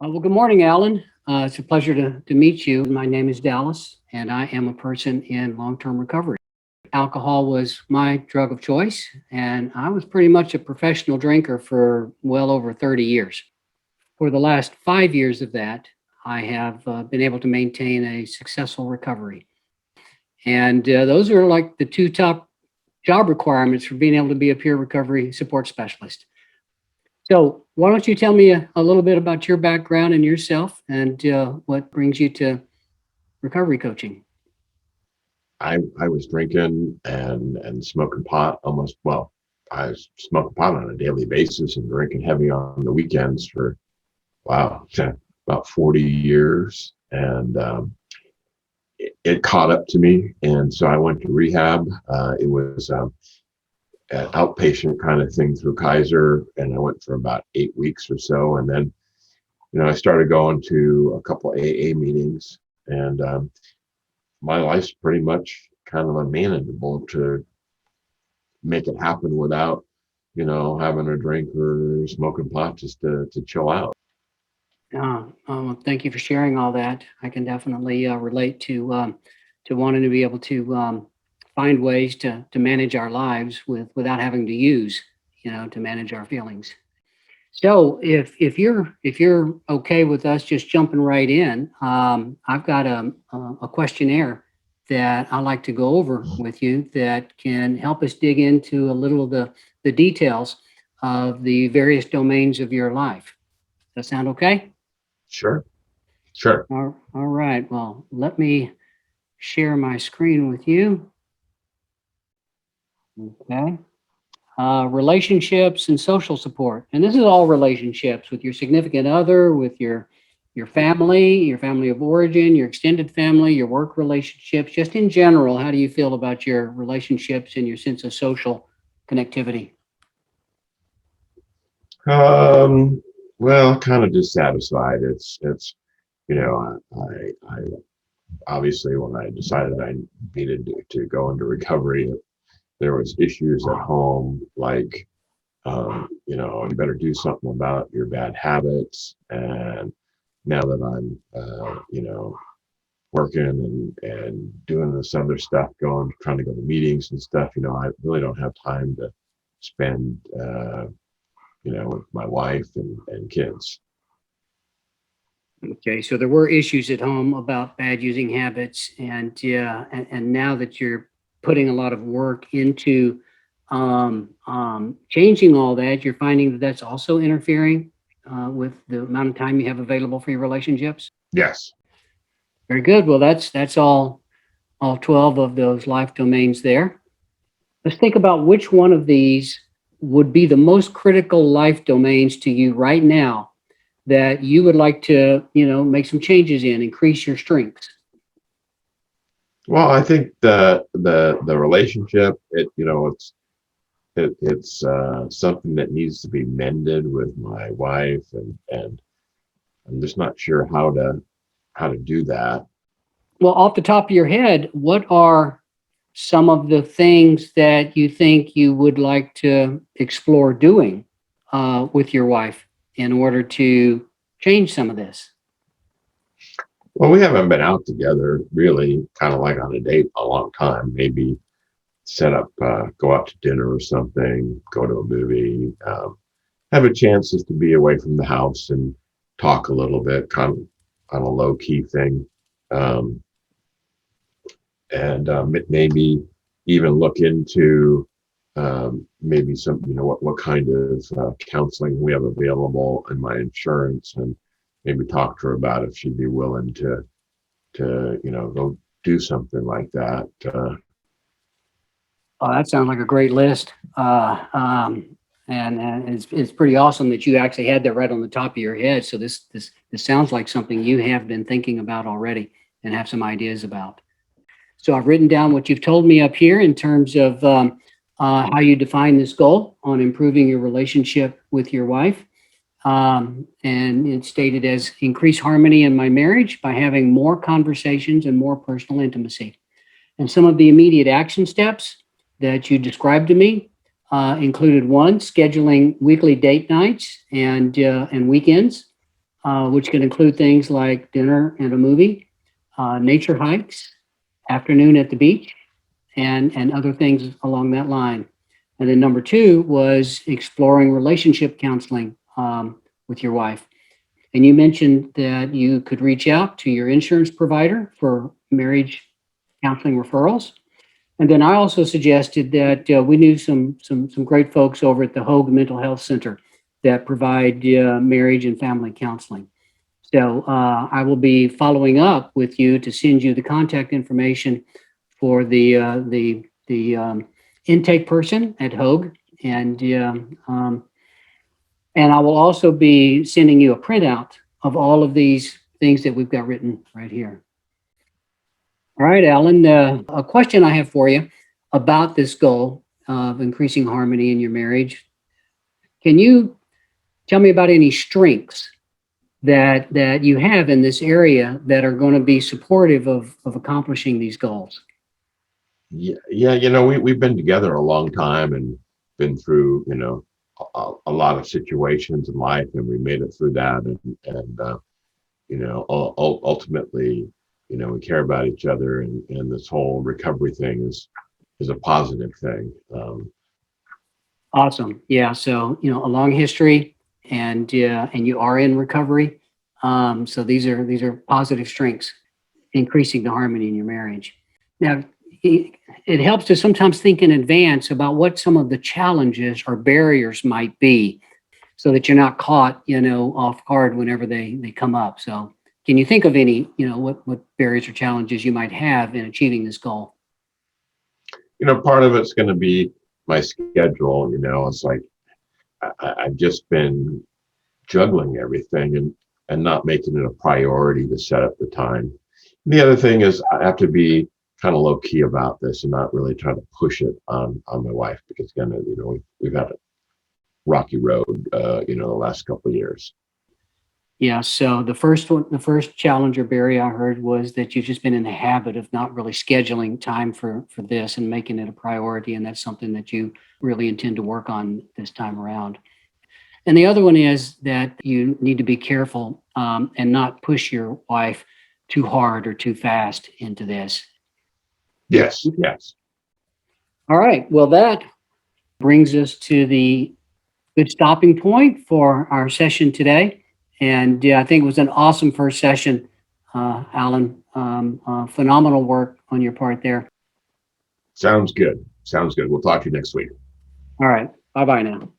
Well, good morning, Alan. It's a pleasure to meet you. My name is Dallas, and I am a person in long term recovery. Alcohol was my drug of choice, and I was pretty much a professional drinker for well over 30 years. For the last 5 years of that, I have been able to maintain a successful recovery. And those are like the two top job requirements for being able to be a peer recovery support specialist. So, why don't you tell me a little bit about your background and yourself and what brings you to recovery coaching? I was drinking and smoking pot almost, well, I was smoking pot on a daily basis and drinking heavy on the weekends for, wow, about 40 years. And it caught up to me. And so I went to rehab. It was an outpatient kind of thing through Kaiser. And I went for about 8 weeks or so. And then, I started going to a couple AA meetings. And my life's pretty much kind of unmanageable to make it happen without, having a drink or smoking pot just to chill out. Thank you for sharing all that. I can definitely relate to wanting to be able to find ways to manage our lives without having to use, to manage our feelings. So if you're okay with us just jumping right in, I've got a questionnaire that I like to go over with you that can help us dig into a little of the details of the various domains of your life. Does that sound okay? Sure, sure. All right. Well, let me share my screen with you. Okay. Relationships and social support. And this is all relationships with your significant other, with your family of origin, your extended family, your work relationships, just in general. How do you feel about your relationships and your sense of social connectivity? Well, kind of dissatisfied. It's, I obviously when I decided I needed to go into recovery, there was issues at home like, you better do something about your bad habits. And now that I'm, working and doing this other stuff, trying to go to meetings and stuff, I really don't have time to spend, with my wife and kids. Okay, so there were issues at home about bad using habits, and yeah, and now that you're putting a lot of work into changing all that, you're finding that that's also interfering with the amount of time you have available for your relationships. Yes. Very good. Well, that's all 12 of those life domains there. Let's think about which one of these would be the most critical life domains to you right now that you would like to, make some changes in, increase your strengths. Well, I think the relationship, it's something that needs to be mended with my wife, and I'm just not sure how to do that. Well, off the top of your head, what are some of the things that you think you would like to explore doing with your wife in order to change some of this? Well, we haven't been out together really, kind of like on a date a long time. Maybe set up, go out to dinner or something, go to a movie, have a chance just to be away from the house and talk a little bit, kind of on a low key thing. Um, and maybe even look into maybe some, what kind of counseling we have available in my insurance, and maybe talk to her about if she'd be willing to go do something like that. Oh, that sounds like a great list. And it's pretty awesome that you actually had that right on the top of your head. So this sounds like something you have been thinking about already and have some ideas about. So I've written down what you've told me up here in terms of how you define this goal on improving your relationship with your wife. And it's stated as increase harmony in my marriage by having more conversations and more personal intimacy. And some of the immediate action steps that you described to me included one, scheduling weekly date nights and weekends, which can include things like dinner and a movie, nature hikes, afternoon at the beach, and other things along that line. And then number two was exploring relationship counseling with your wife. And you mentioned that you could reach out to your insurance provider for marriage counseling referrals. And then I also suggested that we knew some great folks over at the Hoag Mental Health Center that provide marriage and family counseling. So I will be following up with you to send you the contact information for the intake person at Hoag, and I will also be sending you a printout of all of these things that we've got written right here. All right, Alan, a question I have for you about this goal of increasing harmony in your marriage. Can you tell me about any strengths that you have in this area that are going to be supportive of accomplishing these goals? Yeah, we've been together a long time and been through, a lot of situations in life, and we made it through that. Ultimately, we care about each other, and this whole recovery thing is a positive thing. Awesome. Yeah. So, a long history, and you are in recovery. So these are positive strengths, increasing the harmony in your marriage. Now, it helps to sometimes think in advance about what some of the challenges or barriers might be, so that you're not caught, off guard whenever they come up. So, can you think of any, what barriers or challenges you might have in achieving this goal? Part of it's going to be my schedule. It's like I've just been juggling everything and not making it a priority to set up the time. The other thing is I have to be kind of low key about this and not really try to push it on my wife, because again, we've had a rocky road, the last couple of years. Yeah. So the first challenge or barrier I heard was that you've just been in the habit of not really scheduling time for this and making it a priority, and that's something that you really intend to work on this time around. And the other one is that you need to be careful and not push your wife too hard or too fast into this. Yes. All right. Well, that brings us to the good stopping point for our session today. And I think it was an awesome first session, Alan. Phenomenal work on your part there. Sounds good. We'll talk to you next week. All right. Bye-bye now.